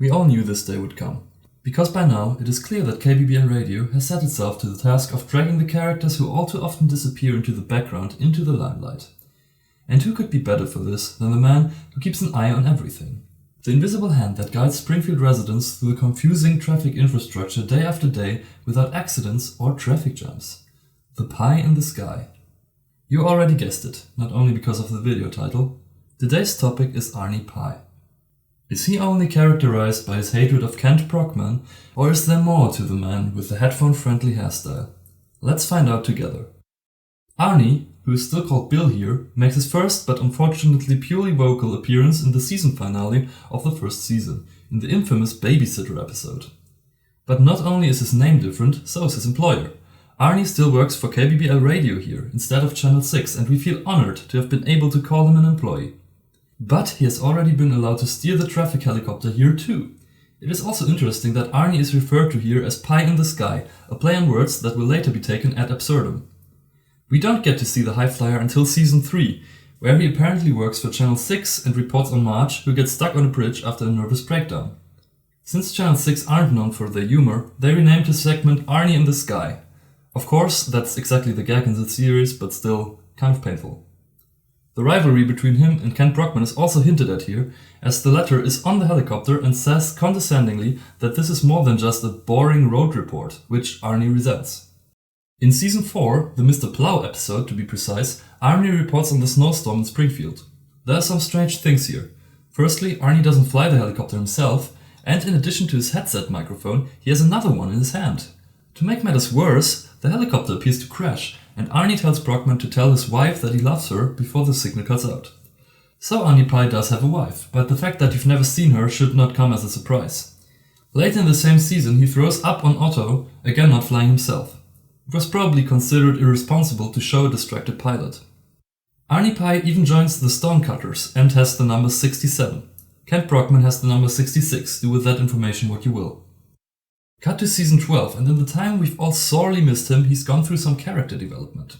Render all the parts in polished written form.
We all knew this day would come, because by now it is clear that KBBL Radio has set itself to the task of dragging the characters who all too often disappear into the background into the limelight. And who could be better for this than the man who keeps an eye on everything? The invisible hand that guides Springfield residents through the confusing traffic infrastructure day after day without accidents or traffic jams. The Pie in the Sky. You already guessed it, not only because of the video title. Today's topic is Arnie Pye. Is he only characterized by his hatred of Kent Brockman, or is there more to the man with the headphone-friendly hairstyle? Let's find out together. Arnie, who is still called Bill here, makes his first but unfortunately purely vocal appearance in the season finale of the first season, in the infamous Babysitter episode. But not only is his name different, so is his employer. Arnie still works for KBBL Radio here, instead of Channel 6, and we feel honored to have been able to call him an employee. But he has already been allowed to steer the traffic helicopter here too. It is also interesting that Arnie is referred to here as Pie in the Sky, a play on words that will later be taken ad absurdum. We don't get to see the high flyer until season 3, where he apparently works for Channel 6 and reports on Marge, who gets stuck on a bridge after a nervous breakdown. Since Channel 6 aren't known for their humor, they renamed his segment Arnie in the Sky. Of course, that's exactly the gag in the series, but still kind of painful. The rivalry between him and Kent Brockman is also hinted at here, as the latter is on the helicopter and says condescendingly that this is more than just a boring road report, which Arnie resents. In season 4, the Mr. Plow episode to be precise, Arnie reports on the snowstorm in Springfield. There are some strange things here. Firstly, Arnie doesn't fly the helicopter himself, and in addition to his headset microphone, he has another one in his hand. To make matters worse, the helicopter appears to crash, and Arnie tells Brockman to tell his wife that he loves her before the signal cuts out. So Arnie Pye does have a wife, but the fact that you've never seen her should not come as a surprise. Later in the same season, he throws up on Otto, again not flying himself. It was probably considered irresponsible to show a distracted pilot. Arnie Pye even joins the Stonecutters and has the number 67. Kent Brockman has the number 66, do with that information what you will. Cut to season 12, and in the time we've all sorely missed him, he's gone through some character development.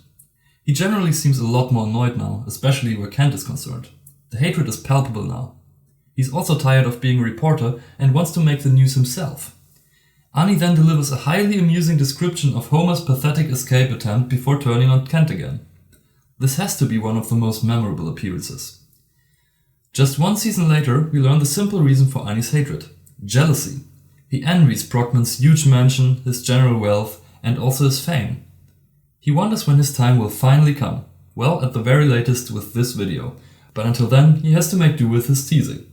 He generally seems a lot more annoyed now, especially where Kent is concerned. The hatred is palpable now. He's also tired of being a reporter and wants to make the news himself. Arnie then delivers a highly amusing description of Homer's pathetic escape attempt before turning on Kent again. This has to be one of the most memorable appearances. Just one season later, we learn the simple reason for Arnie's hatred: jealousy. He envies Brockman's huge mansion, his general wealth, and also his fame. He wonders when his time will finally come. Well, at the very latest with this video. But until then, he has to make do with his teasing.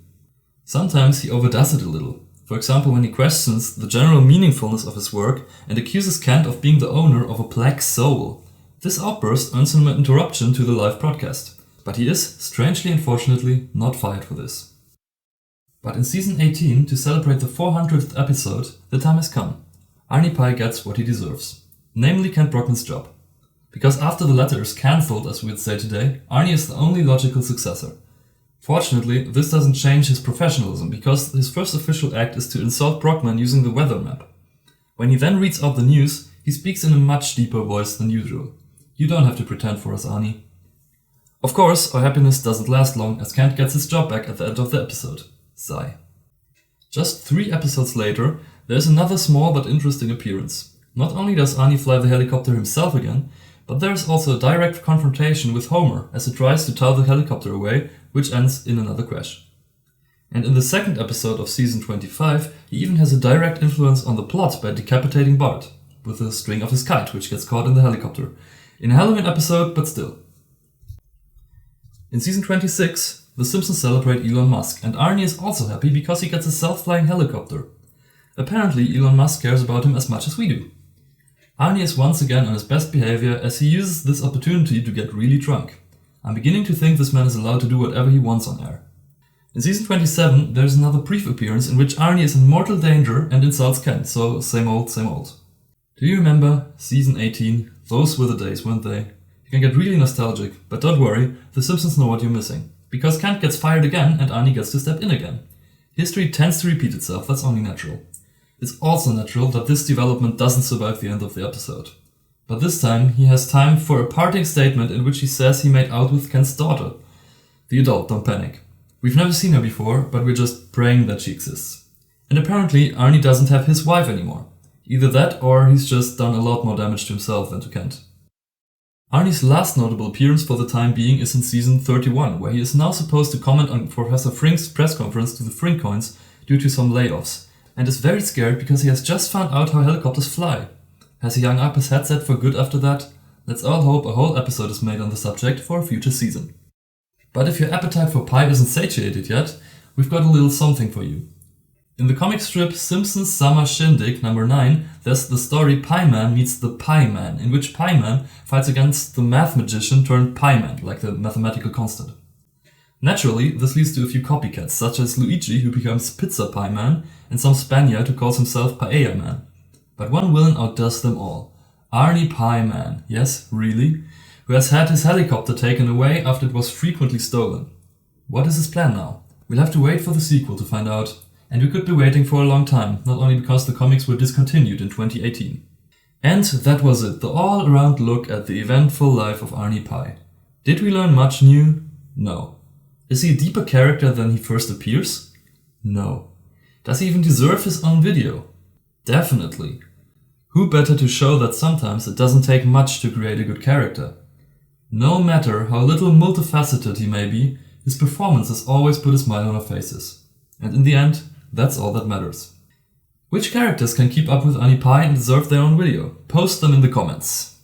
Sometimes he overdoes it a little. For example, when he questions the general meaningfulness of his work and accuses Kent of being the owner of a black soul. This outburst earns him an interruption to the live broadcast. But he is, strangely and fortunately, not fired for this. But in season 18, to celebrate the 400th episode, the time has come. Arnie Pye gets what he deserves, namely Kent Brockman's job. Because after the latter is cancelled, as we would say today, Arnie is the only logical successor. Fortunately, this doesn't change his professionalism, because his first official act is to insult Brockman using the weather map. When he then reads out the news, he speaks in a much deeper voice than usual. You don't have to pretend for us, Arnie. Of course, our happiness doesn't last long, as Kent gets his job back at the end of the episode. Sigh. Just 3 episodes later, there's another small but interesting appearance. Not only does Arnie fly the helicopter himself again, but there's also a direct confrontation with Homer as he tries to tow the helicopter away, which ends in another crash. And in the second episode of season 25, he even has a direct influence on the plot by decapitating Bart, with a string of his kite which gets caught in the helicopter. In a Halloween episode, but still. In season 26, the Simpsons celebrate Elon Musk, and Arnie is also happy because he gets a self-flying helicopter. Apparently, Elon Musk cares about him as much as we do. Arnie is once again on his best behavior as he uses this opportunity to get really drunk. I'm beginning to think this man is allowed to do whatever he wants on air. In season 27, there's another brief appearance in which Arnie is in mortal danger and insults Kent, so same old, same old. Do you remember season 18? Those were the days, weren't they? You can get really nostalgic, but don't worry, the Simpsons know what you're missing. Because Kent gets fired again and Arnie gets to step in again. History tends to repeat itself, that's only natural. It's also natural that this development doesn't survive the end of the episode. But this time, he has time for a parting statement in which he says he made out with Kent's daughter. The adult, don't panic. We've never seen her before, but we're just praying that she exists. And apparently Arnie doesn't have his wife anymore. Either that or he's just done a lot more damage to himself than to Kent. Arnie's last notable appearance for the time being is in season 31, where he is now supposed to comment on Professor Frink's press conference to the Frink coins due to some layoffs, and is very scared because he has just found out how helicopters fly. Has he hung up his headset for good after that? Let's all hope a whole episode is made on the subject for a future season. But if your appetite for pie isn't satiated yet, we've got a little something for you. In the comic strip Simpsons Summer Shindig number 9, there's the story Pie Man meets the Pie Man, in which Pie Man fights against the math magician turned Pie Man, like the mathematical constant. Naturally, this leads to a few copycats, such as Luigi, who becomes Pizza Pie Man, and some Spaniard who calls himself Paella Man. But one villain outdoes them all. Arnie Pye Man, yes, really? Who has had his helicopter taken away after it was frequently stolen. What is his plan now? We'll have to wait for the sequel to find out. And we could be waiting for a long time, not only because the comics were discontinued in 2018. And that was it, the all-around look at the eventful life of Arnie Pye. Did we learn much new? No. Is he a deeper character than he first appears? No. Does he even deserve his own video? Definitely. Who better to show that sometimes it doesn't take much to create a good character? No matter how little multifaceted he may be, his performances always put a smile on our faces. And in the end, that's all that matters. Which characters can keep up with Arnie Pye and deserve their own video? Post them in the comments.